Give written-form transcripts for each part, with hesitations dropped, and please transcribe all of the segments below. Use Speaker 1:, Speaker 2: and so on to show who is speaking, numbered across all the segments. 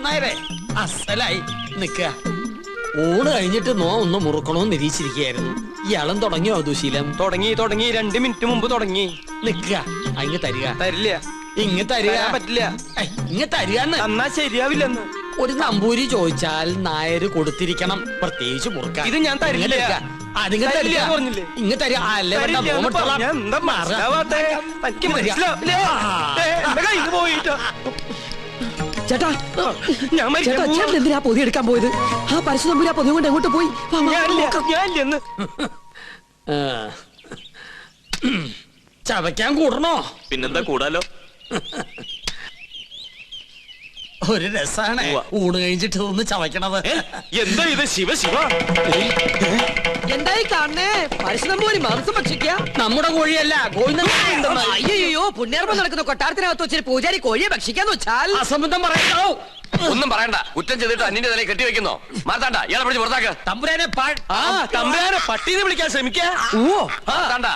Speaker 1: നന്നായരേ അസലായി നിക്ക. ഊണ് കഴിഞ്ഞിട്ട് നോ ഒന്ന് മുറുക്കണോന്ന് നിരീക്ഷിച്ചിരിക്കുകയായിരുന്നു. ഇയാളും തുടങ്ങിയോ ദുശീലം?
Speaker 2: തുടങ്ങി 2 മിനിറ്റ് മുമ്പ് തുടങ്ങി.
Speaker 1: നിക്ക അങ്ങ് തരിക.
Speaker 2: തരില്ല.
Speaker 1: ഇങ്ങ് തരിക.
Speaker 2: പറ്റില്ല.
Speaker 1: ഇങ്ങ് തരികന്ന്.
Speaker 2: എന്നാ ശരിയാവില്ലെന്ന്.
Speaker 1: ഒരു നമ്പൂരി ചോദിച്ചാൽ നായര് കൊടുത്തിരിക്കണം, പ്രത്യേകിച്ച് മുറുക്കാൻ.
Speaker 2: ഇത് ഞാൻ തരില്ല.
Speaker 1: പറഞ്ഞില്ലേ ഇങ്ങ് തരിക. അല്ലേ
Speaker 3: ചേട്ടാ, ചേട്ടാ ചേട്ടൻ എന്തിനാ പൊതി എടുക്കാൻ പോയത്? ആ പരശു നമ്പൂരി ആ പൊതി കൊണ്ട് എങ്ങോട്ട് പോയി?
Speaker 1: ചവയ്ക്കാൻ കൂടണോ?
Speaker 4: പിന്നെന്താ കൂടാലോ.
Speaker 1: ഒരു രസാണ് ഊണ് കഴിഞ്ഞിട്ട് ഒന്ന് ചവയ്ക്കണത്.
Speaker 4: എന്താ ഇത്? ശിവ ശിവ,
Speaker 3: എന്തായി കാണണേ? പരശു നമ്പൂരി മാംസം ഭക്ഷിക്ക?
Speaker 1: നമ്മുടെ കോഴിയല്ല,
Speaker 3: അയ്യോ, പുണ്യാർമ്മം നടക്കുന്ന കൊട്ടാരത്തിനകത്ത് വെച്ചൊരു പൂജാരി കോഴിയെ ഭക്ഷിക്കാന്ന് വെച്ചാൽ
Speaker 1: അസംബന്ധം പറയണ്ടോ?
Speaker 4: ഒന്നും പറയണ്ട. കുറ്റം ചെയ്തിട്ട് അന്യന്റെ തലയിൽ കെട്ടിവെക്കുന്നോ? മാർത്താണ്ട, ഇയാളെ പിടിച്ച് പുറത്താക്ക്.
Speaker 1: തമ്പുരാനെ
Speaker 4: തമ്പുരാനെ പട്ടീന്ന് വിളിക്കാൻ ശ്രമിക്ക. മാർത്താണ്ട,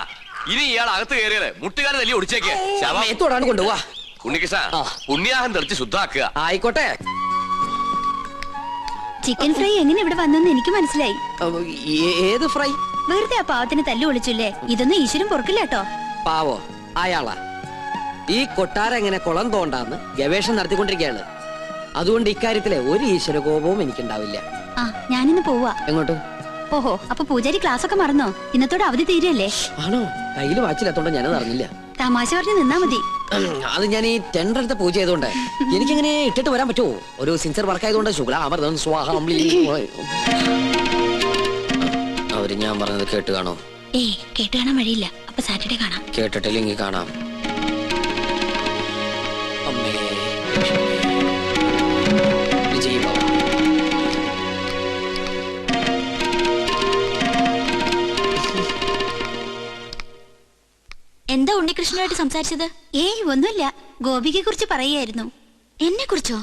Speaker 4: ഇനി ഇയാൾ അകത്ത് കയറിയത് മുട്ടുകാരെ തല്ലി ഒടിച്ചേക്ക്.
Speaker 3: മേത്തോടാണ് കൊണ്ടുപോവാ.
Speaker 4: ഉണ്ണികൃഷ്ണ, പുണ്യാഹം തെളിച്ച് ശുദ്ധാക്കുക.
Speaker 3: ആയിക്കോട്ടെ.
Speaker 5: ചിക്കൻ ഫ്രൈ എങ്ങനെ ഇവിടെ വന്നെന്ന് എനിക്ക് മനസ്സിലായി.
Speaker 3: ഏത് ഫ്രൈ?
Speaker 5: വെറുതെ ആ പാവത്തിന് തല്ലു വിളിച്ചില്ലേ? ഇതൊന്നും ഈശ്വരൻ പൊറുക്കില്ല കേട്ടോ.
Speaker 3: പാവോ അയാളാ. ഈ കൊട്ടാരം എങ്ങനെ കുളം തോണ്ടാന്ന് ഗവേഷണം നടത്തിക്കൊണ്ടിരിക്കുകയാണ്. അതുകൊണ്ട് ഇക്കാര്യത്തിലെ ഒരു ഈശ്വര കോപവും എനിക്കുണ്ടാവില്ല.
Speaker 5: ആ, ഞാനിന്ന് പോവാ.
Speaker 3: എങ്ങോട്ട്?
Speaker 5: ഓഹോ, അപ്പൊ പൂജാരി ക്ലാസ് ഒക്കെ മറന്നോ? ഇന്നത്തോടെ അവധി തീരല്ലേ?
Speaker 3: ആണോ? കയ്യില് വാച്ചില്ലാത്തോണ്ട് ഞാനത് അറിഞ്ഞില്ല.
Speaker 5: തമാശ പറഞ്ഞ് നിന്നാ മതി.
Speaker 3: അത് ഞാൻ ഈ ടെൻഡർ എടുത്ത പൂജ ചെയ്തോണ്ട് എനിക്കിങ്ങനെ ഇട്ടിട്ട് വരാൻ പറ്റുമോ? ഒരു സിൻസിയർ വർക്ക് ആയതുകൊണ്ട് ശുക്ലാമൃതം സ്വാഹം. അവര് ഞാൻ പറഞ്ഞത് കേട്ട് കാണോ?
Speaker 5: ഏയ്, കേട്ട് കാണാൻ വഴിയില്ല. അപ്പൊ സാറ്റർഡേ കാണാം.
Speaker 3: കേട്ടിട്ടില്ലെങ്കിൽ കാണാം. അമ്മേ വിജയ് ബാബ.
Speaker 5: എന്താ ഉണ്ണികൃഷ്ണനായിട്ട് സംസാരിച്ചത്? ഏയ് ഒന്നുമില്ല. ഗോപികയെ കുറിച്ച് പറയായിരുന്നു. എന്നെ കുറിച്ചോ?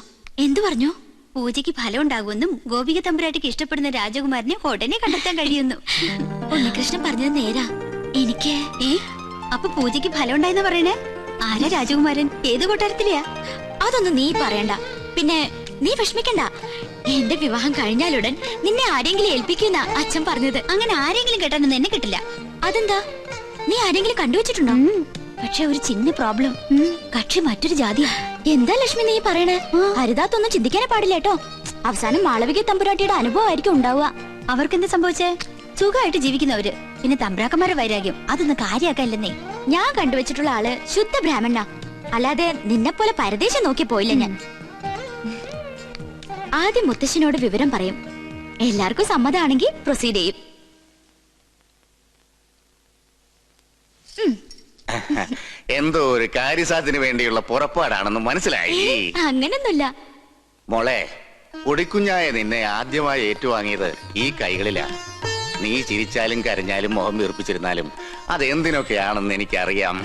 Speaker 5: എന്തു പറഞ്ഞു? പൂജയ്ക്ക് ഫലം ഉണ്ടാകുമെന്നും ഗോപിക തമ്പുരാട്ടിക്ക് ഇഷ്ടപ്പെടുന്ന രാജകുമാരനെ ഉടനെ കണ്ടെത്താൻ കഴിയുന്നു. ഉണ്ണികൃഷ്ണൻ പറഞ്ഞത് നേരാ. എനിക്ക് അപ്പൊ പൂജയ്ക്ക് ഫലം ഉണ്ടായെന്ന് പറയണേ? ആരാ രാജകുമാരൻ? ഏത് കൊട്ടാരത്തിലെയാ? അതൊന്നും നീ പറയണ്ട. പിന്നെ നീ വിഷമിക്കണ്ട. എന്റെ വിവാഹം കഴിഞ്ഞാലുടൻ നിന്നെ ആരെങ്കിലും ഏൽപ്പിക്കുന്ന അച്ഛൻ പറഞ്ഞത്. അങ്ങനെ ആരെങ്കിലും കേട്ടാനൊന്നും എന്നെ കിട്ടില്ല. അതെന്താ? നീ ആരെങ്കിലും കണ്ടുവച്ചിട്ടുണ്ടോ? പക്ഷെ ഒരു ചിന്ന പ്രോബ്ലം. കക്ഷി മറ്റൊരു ജാതിയാ. എന്താ ലക്ഷ്മി നീ പറയണേ? ഹരിതാത്തൊന്നും ചിന്തിക്കാനേ പാടില്ല കേട്ടോ. അവസാനം മാളവിക തമ്പുരാട്ടിയുടെ അനുഭവമായിരിക്കും ഉണ്ടാവുക. അവർക്കെന്താ സംഭവിച്ചേ? സുഖമായിട്ട് ജീവിക്കുന്നവര്. പിന്നെ തമ്പ്രാക്കന്മാരുടെ വൈരാഗ്യം അതൊന്നും കാര്യാക്കല്ലെന്നേ. ഞാൻ കണ്ടുവച്ചിട്ടുള്ള ആള് ശുദ്ധ ബ്രാഹ്മണ. അല്ലാതെ നിന്നെ പോലെ പരദേശം നോക്കി പോയില്ല ഞാൻ. ആദ്യം മുത്തശ്ശനോട് വിവരം പറയും. എല്ലാവർക്കും സമ്മതമാണെങ്കിൽ പ്രൊസീഡ് ചെയ്യും.
Speaker 6: എന്തോ ഒരു കാര്യസാധ്യത്തിന് വേണ്ടിയുള്ള പുറപ്പാടാണെന്ന് മനസ്സിലായി.
Speaker 5: അങ്ങനൊന്നുമില്ല
Speaker 6: മോളെ. പൊടിക്കുഞ്ഞായ നിന്നെ ആദ്യമായി ഏറ്റുവാങ്ങിയത് ഈ കൈകളിലാ. നീ ചിരിച്ചാലും കരഞ്ഞാലും മുഖം വീർപ്പിച്ചിരുന്നാലും അതെന്തിനൊക്കെയാണെന്ന് എനിക്കറിയാം.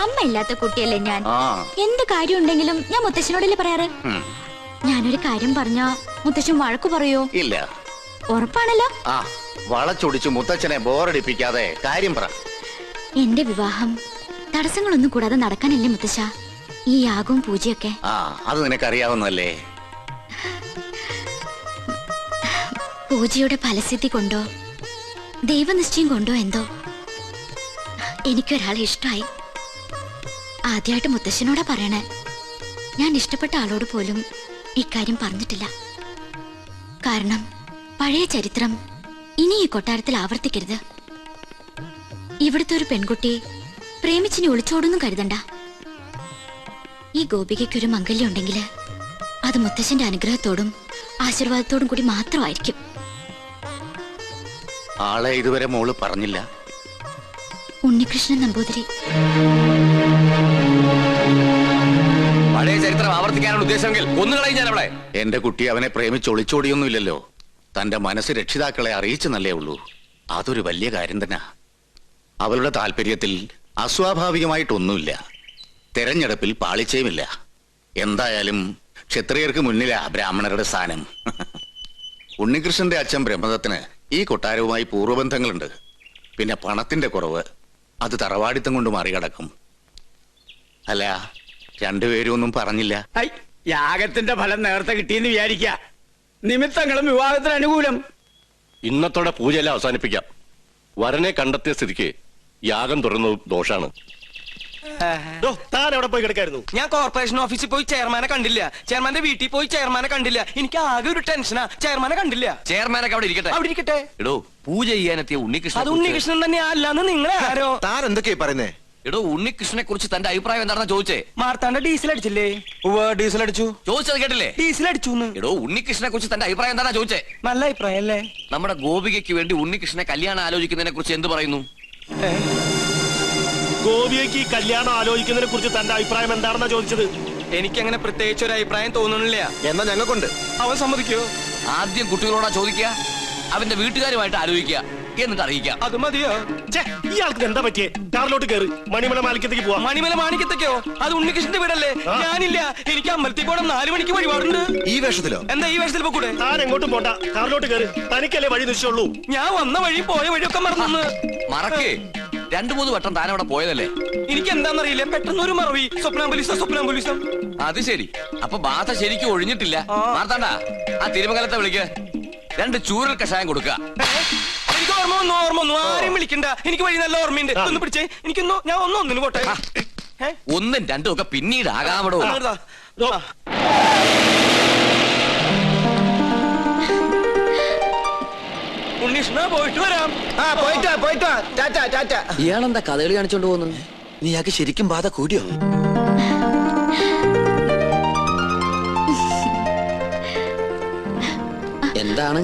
Speaker 5: അമ്മ ഇല്ലാത്ത കുട്ടിയല്ലേ ഞാൻ. എന്ത് കാര്യം ഉണ്ടെങ്കിലും ഞാൻ മുത്തശ്ശനോടല്ലേ പറയാറ്. ഞാനൊരു കാര്യം പറഞ്ഞാ മുത്തശ്ശൻ വഴക്കു പറയോ?
Speaker 6: ഇല്ല.
Speaker 5: ഉറപ്പാണല്ലോ.
Speaker 6: വളച്ചൊടിച്ചു മുത്തച്ഛനെ ബോറടിപ്പിക്കാതെ കാര്യം പറ.
Speaker 5: എന്റെ വിവാഹം തടസ്സങ്ങളൊന്നും കൂടാതെ നടക്കാനല്ലേ മുത്തശ്ശ ഈ യാഗവും പൂജയൊക്കെ?
Speaker 6: അത് നിനക്കറിയാവുന്നല്ലേ.
Speaker 5: പൂജയുടെ ഫലസിദ്ധി കൊണ്ടോ ദൈവനിശ്ചയം കൊണ്ടോ എന്തോ എനിക്കൊരാളെ ഇഷ്ടമായി. ആദ്യമായിട്ട് മുത്തശ്ശനോടാ പറയണേ. ഞാൻ ഇഷ്ടപ്പെട്ട ആളോട് പോലും ഇക്കാര്യം പറഞ്ഞിട്ടില്ല. കാരണം പഴയ ചരിത്രം ഇനി ഈ കൊട്ടാരത്തിൽ ആവർത്തിക്കരുത്. ഇവിടുത്തെ ഒരു പെൺകുട്ടി പ്രേമിച്ചിനെ ഒളിച്ചോടൊന്നും കരുതണ്ട. ഈ ഗോപികയ്ക്കൊരു മംഗല്യം ഉണ്ടെങ്കിൽ അത് മുത്തശ്ശന്റെ അനുഗ്രഹത്തോടും ആശീർവാദത്തോടും കൂടി മാത്രമായിരിക്കും.
Speaker 6: ആളെ ഇതുവരെ മോള് പറഞ്ഞില്ല.
Speaker 5: ഉണ്ണികൃഷ്ണൻ നമ്പൂതിരി.
Speaker 4: പഴയ ചരിത്രം ആവർത്തിക്കാനുള്ള ഉദ്ദേശമെങ്കിൽ ഒന്നുകളെ ഞാൻ അവിടെ.
Speaker 6: എന്റെ കുട്ടി അവനെ പ്രേമിച്ച് ഒളിച്ചോടിയൊന്നുമില്ലല്ലോ. തന്റെ മനസ്സ് രക്ഷിതാക്കളെ അറിയിച്ചെന്നല്ലേ ഉള്ളൂ. അതൊരു വലിയ കാര്യം തന്നെ. അവളുടെ താല്പര്യത്തിൽ അസ്വാഭാവികമായിട്ടൊന്നുമില്ല. തെരഞ്ഞെടുപ്പിൽ പാളിച്ചയുമില്ല. എന്തായാലും ക്ഷത്രിയർക്ക് മുന്നിലാ ബ്രാഹ്മണരുടെ സ്ഥാനം. ഉണ്ണികൃഷ്ണന്റെ അച്ഛൻ ബ്രഹ്മദത്തിന് ഈ കൊട്ടാരവുമായി പൂർവ്വബന്ധങ്ങളുണ്ട്. പിന്നെ പണത്തിന്റെ കുറവ് അത് തറവാടിത്തം കൊണ്ട് മറികടക്കും. അല്ല, രണ്ടുപേരും ഒന്നും പറഞ്ഞില്ല.
Speaker 7: യാഗത്തിന്റെ ഫലം നേരത്തെ കിട്ടിയെന്ന് വിചാരിക്ക. നിമിത്തങ്ങളും വിവാഹത്തിന് അനുകൂലം.
Speaker 8: ഇന്നത്തോടെ പൂജയെല്ലാം അവസാനിപ്പിക്കാം. വരനെ കണ്ടെത്തിയ സ്ഥിതിക്ക് യാഗം തുറന്നു ദോഷാണ്.
Speaker 2: താൻ എവിടെ പോയി കിടക്കായിരുന്നു? ഞാൻ കോർപ്പറേഷൻ ഓഫീസിൽ പോയി ചെയർമാനെ കണ്ടില്ല, ചെയർമാന്റെ വീട്ടിൽ പോയി ചെയർമാനെ കണ്ടില്ല. എനിക്ക് ആകെ ഒരു ടെൻഷനാ, ചെയർമാനെ കണ്ടില്ല.
Speaker 4: ചെയർമാനൊക്കെ അവിടെ ഇരിക്കട്ടെ.
Speaker 2: അവിടെ ഇരിക്കട്ടെ.
Speaker 4: എടോ, പൂജ ചെയ്യാനെത്തിയ ഉണ്ണികൃഷ്ണൻ.
Speaker 2: അത് ഉണ്ണികൃഷ്ണൻ തന്നെ അല്ലാന്ന് നിങ്ങളെ ആരോ?
Speaker 9: താൻ എന്തൊക്കെയാ പറയുന്നേ?
Speaker 4: എടോ, ഉണ്ണികൃഷ്ണനെ കുറിച്ച് തന്റെ അഭിപ്രായം എന്താണെന്ന് ചോദിച്ചേ.
Speaker 2: മാർത്താണ്ഡ ഡീസൽ അടിച്ചില്ലേ?
Speaker 9: ഡീസൽ അടിച്ചു.
Speaker 4: ചോദിച്ചത് കേട്ടില്ലേ?
Speaker 2: ഡീസൽ അടിച്ചു.
Speaker 4: എടോ, ഉണ്ണികൃഷ്ണനെ കുറിച്ച് തന്റെ അഭിപ്രായം എന്താണെന്ന് ചോദിച്ചേ.
Speaker 2: നല്ല അഭിപ്രായം അല്ലേ?
Speaker 4: നമ്മുടെ ഗോപികയ്ക്ക് വേണ്ടി ഉണ്ണികൃഷ്ണനെ കല്യാണം ആലോചിക്കുന്നതിനെ കുറിച്ച് എന്ത് പറയുന്നു?
Speaker 8: ഗോപിയയ്ക്ക് കല്യാണം ആലോചിക്കുന്നതിനെ കുറിച്ച് തന്റെ അഭിപ്രായം എന്താണെന്നാ ചോദിച്ചത്.
Speaker 2: എനിക്കങ്ങനെ പ്രത്യേകിച്ച് ഒരു അഭിപ്രായം തോന്നുന്നില്ല.
Speaker 9: എന്നാ ഞങ്ങൾക്കുണ്ട്.
Speaker 2: അവൻ സമ്മതിക്കോ?
Speaker 4: ആദ്യം കുട്ടികളോടാ ചോദിക്കുക, അവന്റെ വീട്ടുകാരുമായിട്ട് ആലോചിക്കുക, എന്നിട്ട് അറിയിക്കാം.
Speaker 2: അത് മതിയോ?
Speaker 8: ഇയാൾക്ക് എന്താ പറ്റിയേ? കാറിലോട്ട് കയറി മണിമല മാലിക്കത്തേക്ക് പോവാം.
Speaker 2: മണിമല മാണിക്കത്തേക്കോ? അത് ഉണ്ണികൃഷ്ണന്റെ വീടല്ലേ? ഞാനില്ല, എനിക്ക് അമ്പലത്തിൽ പോകണം. 4 മണിക്ക് വഴിപാടുണ്ട്.
Speaker 9: ഈ വേഷത്തിലോ?
Speaker 2: എന്താ ഈ വേഷത്തിൽ പോകൂടെ?
Speaker 8: താൻ എങ്ങോട്ടും പോണ്ട, കാറിലോട്ട് കയറി. തനിക്കല്ലേ വഴി നിശ്ചയുള്ളൂ.
Speaker 2: ഞാൻ വന്ന വഴി പോയ വഴിയൊക്കെ മറന്നു.
Speaker 4: മറക്കേ, 2-3 വട്ടം താൻ അവിടെ പോയതല്ലേ?
Speaker 2: എനിക്ക് എന്താണെന്നറിയില്ല, പെട്ടെന്ന് ഒരു മറവി. സ്വപ്നാംബുലിസം.
Speaker 4: അത് ശരി. അപ്പൊ ബാധ ശരിക്കും ഒഴിഞ്ഞിട്ടില്ല. മാർത്താണ്ട, ആ തിരുമംഗലത്തെ വിളിക്ക്. 2 ചൂരൽ കഷായം കൊടുക്കുക.
Speaker 2: എനിക്ക് ഓർമ്മ വന്നു. ആരെയും വിളിക്കണ്ട, എനിക്ക് വഴി നല്ല ഓർമ്മയുണ്ട്. ഒന്ന് പിടിച്ചേ, എനിക്കൊന്നോ, ഞാൻ ഒന്നിന് പോട്ടെ.
Speaker 4: 1ഉം 2ഉം ഒക്കെ പിന്നീട് ആകാമടോ.
Speaker 2: ഉണ്ണീഷ്ണ, പോയിട്ട് വരാം.
Speaker 9: പോയിട്ട് വാ. ടാറ്റ.
Speaker 3: ഇയാളെന്താ കഥകളി കാണിച്ചോണ്ട് പോകുന്നു?
Speaker 9: നീയാൾക്ക് ശരിക്കും ബാധ കൂടിയോ?
Speaker 3: എന്താണ്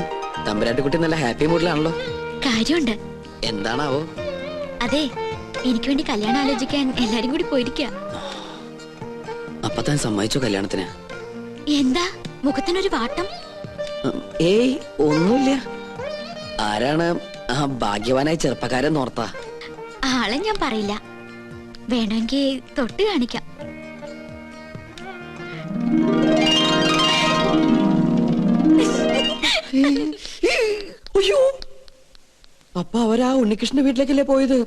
Speaker 3: തമ്പുരാട്ടിക്കുട്ടി നല്ല ഹാപ്പി മൂഡിലാണല്ലോ.
Speaker 5: കാര്യമുണ്ട്.
Speaker 3: എന്താണാവോ?
Speaker 5: അതെ, എനിക്ക് വേണ്ടി കല്യാണം ആലോചിക്കാൻ എല്ലാരും കൂടി പോയിരിക്ക.
Speaker 3: അപ്പൊ താൻ സമ്മതിച്ചോ കല്യാണത്തിന്?
Speaker 5: എന്താ മുഖത്തിനൊരു വാട്ടം?
Speaker 3: ഏയ്, ഒന്നുമില്ല. ആരാണ് ആ ഭാഗ്യവാനായ ചെറുപ്പക്കാരൻ നോർത്താ?
Speaker 5: ആളെ ഞാൻ പറയില്ല, വേണമെങ്കിൽ തൊട്ട് കാണിക്കാം.
Speaker 3: അയ്യോ, അപ്പൊ അവരാ ഉണ്ണികൃഷ്ണന്റെ വീട്ടിലേക്കല്ലേ പോയത്?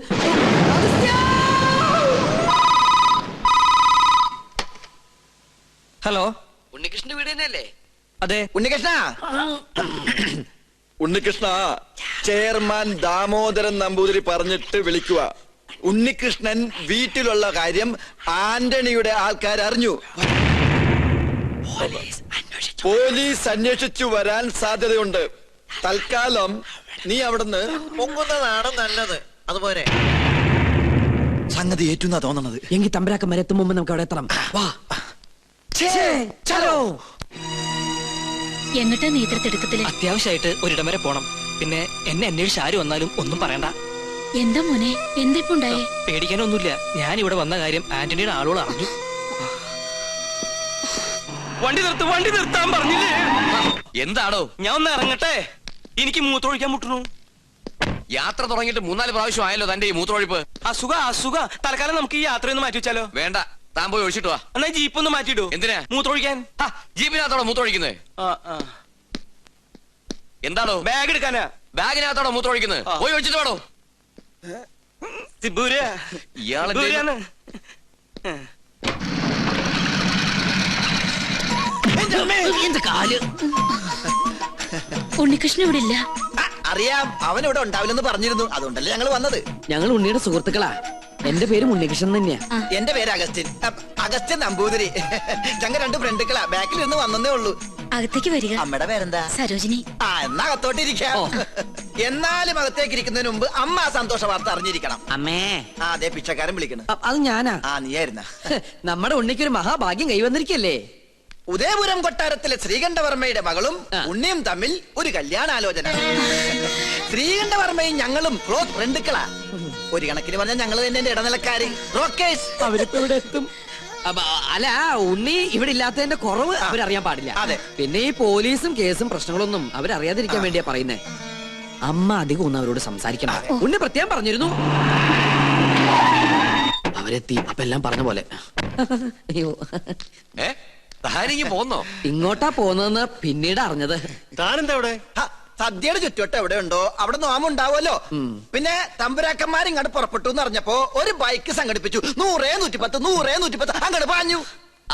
Speaker 2: ഹലോ,
Speaker 3: ഉണ്ണികൃഷ്ണന്റെ വീട് തന്നെയല്ലേ?
Speaker 2: അതെ.
Speaker 9: ഉണ്ണികൃഷ്ണ, ചെയർമാൻ ദാമോദരൻ നമ്പൂതിരി പറഞ്ഞിട്ട് വിളിക്കുക. ഉണ്ണികൃഷ്ണൻ വീട്ടിലുള്ള കാര്യം ആന്റണിയുടെ ആൾക്കാർ അറിഞ്ഞു. പോലീസ് അന്വേഷിച്ചു വരാൻ സാധ്യതയുണ്ട്. തൽക്കാലം നീ അവിടുന്ന് പൊങ്ങുന്നതാണ് നല്ലത്. അതുപോലെ സംഗതി ഏറ്റുന്നാ തോന്നണത്.
Speaker 3: എങ്കിൽ തമ്പരാക്കന്മാരെ എത്തും മുമ്പ് നമുക്ക് അവിടെ എത്തണം. വാ.
Speaker 5: എങ്ങട്ടാ നേതൃത്വത്തില്?
Speaker 2: അത്യാവശ്യമായിട്ട് ഒരിടം വരെ പോണം. പിന്നെ എന്നെ അന്വേഷിച്ച് ആര് വന്നാലും ഒന്നും പറയണ്ട.
Speaker 5: എന്താ മോനെ, എന്തിപ്പുണ്ടായേ?
Speaker 2: പേടിക്കാനൊന്നുമില്ല. ഞാൻ ഇവിടെ വന്ന കാര്യം ആന്റണിയുടെ ആളുകൾ അറിഞ്ഞു. വണ്ടി നിർത്താൻ പറഞ്ഞില്ലേ?
Speaker 4: എന്താണോ?
Speaker 2: ഞാൻ ഒന്ന് ഇറങ്ങട്ടെ, എനിക്ക് മൂത്രമൊഴിക്കാൻ മുട്ടണു.
Speaker 4: യാത്ര തുടങ്ങിയിട്ട് 3-4 പ്രാവശ്യം ആയല്ലോ തന്റെ ഈ മൂത്രമൊഴിപ്പ്.
Speaker 2: അസുഖ. തൽക്കാലം നമുക്ക് ഈ യാത്രയൊന്ന് മാറ്റി വെച്ചാലോ?
Speaker 4: വേണ്ട, താൻ പോയി ഒഴിച്ചിട്ട് വാ.
Speaker 2: എന്നാ ജീപ്പ് ഒന്ന് മാറ്റിയിടൂ.
Speaker 4: എന്തിനാ?
Speaker 2: മൂത്രമൊഴിക്കാൻ.
Speaker 4: ജീപ്പിനകത്തോടെ മൂത്രമൊഴിക്കുന്നത്? എന്താണോ?
Speaker 2: ബാഗ് എടുക്കാനാ.
Speaker 4: ബാഗിനകത്തോടെ മൂത്രമൊഴിക്കുന്നത്? പോയി ഒഴിച്ചിട്ട് വേണോ? ഇയാളെ
Speaker 5: ഉണ്ണികൃഷ്ണൻ ഇവിടെ ഇല്ല.
Speaker 9: അറിയാം, അവൻ ഇവിടെ ഉണ്ടാവില്ലെന്ന് പറഞ്ഞിരുന്നു. അതുകൊണ്ടല്ലേ ഞങ്ങൾ വന്നത്.
Speaker 3: ഞങ്ങൾ ഉണ്ണിയുടെ സുഹൃത്തുക്കളാ. എന്റെ പേര് ഉണ്ണികൃഷ്ണൻ തന്നെയാ.
Speaker 9: എന്റെ പേര് അഗസ്റ്റിൻ. അഗസ്റ്റിൻ നമ്പൂതിരി. ഞങ്ങൾ 2 ഫ്രണ്ടുക്കളാ. ബാക്കിൽ നിന്ന് വന്നേ ഉള്ളൂ.
Speaker 5: അകത്തേക്ക് വരിക.
Speaker 9: അമ്മയുടെ പേരെന്താ?
Speaker 5: സരോജിനി.
Speaker 9: എന്നാ അകത്തോട്ടിരിക്കാം. എന്നാലും അകത്തേക്ക് ഇരിക്കുന്നതിന് മുമ്പ് അമ്മ ആ സന്തോഷ വാർത്ത അറിഞ്ഞിരിക്കണം.
Speaker 3: അമ്മേ.
Speaker 9: അതെ, പിച്ചക്കാരൻ വിളിക്കണം.
Speaker 3: അത് ഞാനാ.
Speaker 9: നീയായിരുന്ന.
Speaker 3: നമ്മുടെ ഉണ്ണിക്കൊരു മഹാഭാഗ്യം കൈവന്നിരിക്കല്ലേ.
Speaker 9: ഉദയപുരം കൊട്ടാരത്തിലെ ശ്രീകണ്ഠവർമ്മയുടെ മകളും ഉണ്ണിയും തമ്മിൽ ഒരു കല്യാണാലോചന. ശ്രീകണ്ഠവർമ്മയും ഞങ്ങളും ക്ലോസ് ഫ്രണ്ടുക്കളാ. ഒരു കണക്കിന് പറഞ്ഞാൽ ഞങ്ങൾ തന്നെ എന്റെ ഇടനിലക്കാര്, ബ്രോക്കേഴ്സ്.
Speaker 3: അവരിപ്പോ ഇവിടെ എത്തും. അല്ല, ഉണ്ണി ഇവിടെ ഇല്ലാത്തതിന്റെ കുറവ് അവരറിയാൻ പാടില്ല.
Speaker 9: അതെ.
Speaker 3: പിന്നെ ഈ പോലീസും കേസും പ്രശ്നങ്ങളൊന്നും അവരറിയാതിരിക്കാൻ വേണ്ടിയാ പറയുന്നേ. അമ്മ അധികം ഒന്നും അവരോട് സംസാരിക്കണം. ഉണ്ണി പ്രത്യേകം പറഞ്ഞിരുന്നു. അവരെത്തി. അപ്പൊ എല്ലാം പറഞ്ഞ പോലെ. അയ്യോ,
Speaker 4: താനിങ്ങി പോന്നോ?
Speaker 3: ഇങ്ങോട്ടാ പോന്നതെന്ന് പിന്നീട് അറിഞ്ഞത്.
Speaker 8: താനെന്താ ഇവിടെ?
Speaker 9: സദ്യയുടെ ചുറ്റുവട്ടം എവിടെ ഉണ്ടോ അവിടെ നോമുണ്ടാവുമല്ലോ. പിന്നെ തമ്പുരാക്കന്മാർ ഇങ്ങോട്ട് പുറപ്പെട്ടു എന്ന് അറിഞ്ഞപ്പോ ഒരു ബൈക്ക് സംഘടിപ്പിച്ചു. 100, 110, 100, 110 അങ്ങോട്ട് പാഞ്ഞു.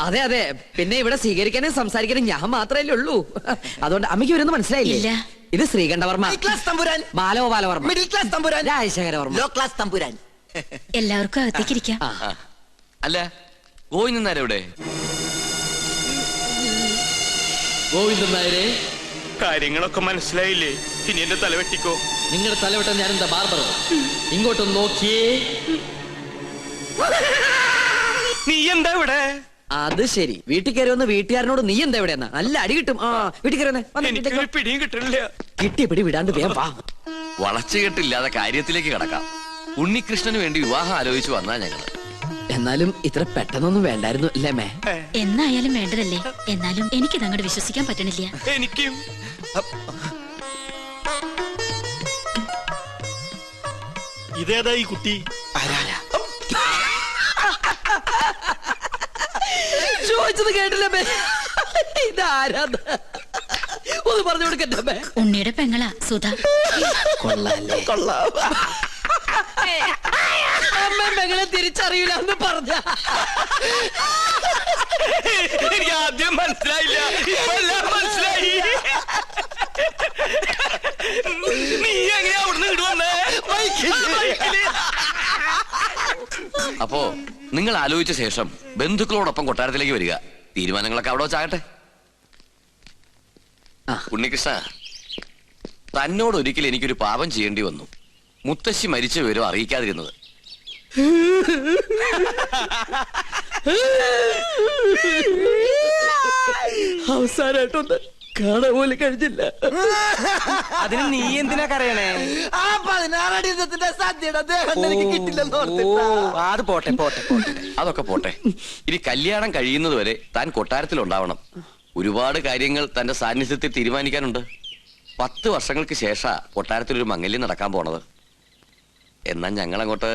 Speaker 3: അതെ അതെ, പിന്നെ ഇവിടെ സ്വീകരിക്കാനും സംസാരിക്കാനും ഞാൻ മാത്രമല്ലേ ഉള്ളൂ. അതുകൊണ്ട് അമ്മയ്ക്ക് ഇവരൊന്നും മനസ്സിലായില്ലേ?
Speaker 5: ഇല്ല.
Speaker 3: ഇത് ശ്രീകണ്ഠവർമ്മ,
Speaker 9: ഹൈ ക്ലാസ് തമ്പുരാൻ,
Speaker 3: ബാലഗോപാലവർമ്മ,
Speaker 9: മിഡിൽ ക്ലാസ് തമ്പുരാൻ,
Speaker 3: രാജശേഖരവർമ്മ.
Speaker 9: ലോ ക്ലാസ് തമ്പുരാൻ.
Speaker 5: എല്ലാവർക്കും അകത്തേക്ക് ഇരിക്കാം.
Speaker 3: ആ.
Speaker 4: അല്ല ഗോവിന്ദൻ നായർ എവിടെ?
Speaker 1: ഗോവിന്ദൻ നായരെ,
Speaker 2: കാര്യങ്ങളൊക്കെ മനസ്സിലായില്ലേ? ഇനി എന്റെ തല വെട്ടിക്കോ.
Speaker 1: നിങ്ങളുടെ തലവട്ടം ഞാനെന്താ ബാർബറോ? ഇങ്ങോട്ടൊന്ന് നോക്കിയേ.
Speaker 2: നീ എന്താ ഇവിടെ?
Speaker 3: അത് ശരി, വീട്ടിൽ കയറി വന്ന് വീട്ടുകാരനോട് നീ എന്താ എവിടെയെന്നാ? നല്ല അടി കിട്ടും. ആ, വീട്ടിൽ കയറി വന്നേ.
Speaker 2: എനിക്കൊരു പിടിയും കിട്ടണില്ല.
Speaker 3: കിട്ടിയ പിടി വിടാണ്ട് വേഗം വാ.
Speaker 4: വളച്ചുകെട്ടില്ലാതെ കാര്യത്തിലേക്ക് കടക്കാം. ഉണ്ണികൃഷ്ണന് വേണ്ടി വിവാഹം ആലോചിച്ചു വന്നാ ഞങ്ങള്.
Speaker 3: എന്നാലും ഇത്ര പെട്ടെന്നൊന്നും വേണ്ടായിരുന്നു അല്ലേ മേ?
Speaker 5: എന്നായാലും വേണ്ടതല്ലേ. എന്നാലും എനിക്കിത് അങ്ങോട്ട് വിശ്വസിക്കാൻ പറ്റണില്ല.
Speaker 2: എനിക്കും.
Speaker 8: ഇതേതാ ഈ കുട്ടി?
Speaker 3: ചോദിച്ചത് കേട്ടില്ല മേ. ഇതാരാ? ഒന്ന് പറഞ്ഞു കൊടുക്കട്ടെ മേ.
Speaker 5: ഉണ്ണിയുടെ പെങ്ങളാ സുധ.
Speaker 3: കൊള്ളാല്ലേ? അമ്മ പെങ്ങളെ തിരിച്ചറിയില്ല എന്ന് പറഞ്ഞ
Speaker 2: എനിക്ക് ആദ്യം മനസ്സിലായില്ല, ഇപ്പൊ എല്ലാം മനസ്സിലായി. നീ എങ്ങനെയാ അവിടുന്ന് ഇടുവന്നേ?
Speaker 4: അപ്പോ നിങ്ങൾ ആലോചിച്ച ശേഷം ബന്ധുക്കളോടൊപ്പം കൊട്ടാരത്തിലേക്ക് വരിക. തീരുമാനങ്ങളൊക്കെ അവിടെ വെച്ചാകട്ടെ. ഉണ്ണികൃഷ്ണ, തന്നോട് ഒരിക്കൽ എനിക്കൊരു പാപം ചെയ്യേണ്ടി വന്നു. മുത്തശ്ശി മരിച്ച വിവരം അറിയിക്കാതിരുന്നത്.
Speaker 3: അവസാനായിട്ടൊന്ന് കാണാൻ പോലും കഴിഞ്ഞില്ല.
Speaker 2: അതിന് നീ എന്തിനാ കരയണേ?
Speaker 9: ആ 16 അടി യുദ്ധത്തിന്റെ സാധ്യത അദ്ദേഹം എനിക്ക് കിട്ടില്ലെന്ന് ഓർത്തിട്ടാ.
Speaker 2: അത് പോട്ടെ പോട്ടെ പോട്ടെ.
Speaker 4: അതൊക്കെ പോട്ടെ. ഇനി കല്യാണം കഴിയുന്നത് വരെ താൻ കൊട്ടാരത്തിലുണ്ടാവണം. ഒരുപാട് കാര്യങ്ങൾ തന്റെ സാന്നിധ്യത്തിൽ തീരുമാനിക്കാനുണ്ട്. 10 വർഷങ്ങൾക്ക് ശേഷം കൊട്ടാരത്തിലൊരു മംഗല്യം നടക്കാൻ പോണത്. എന്നാ ഞങ്ങളങ്ങോട്ട്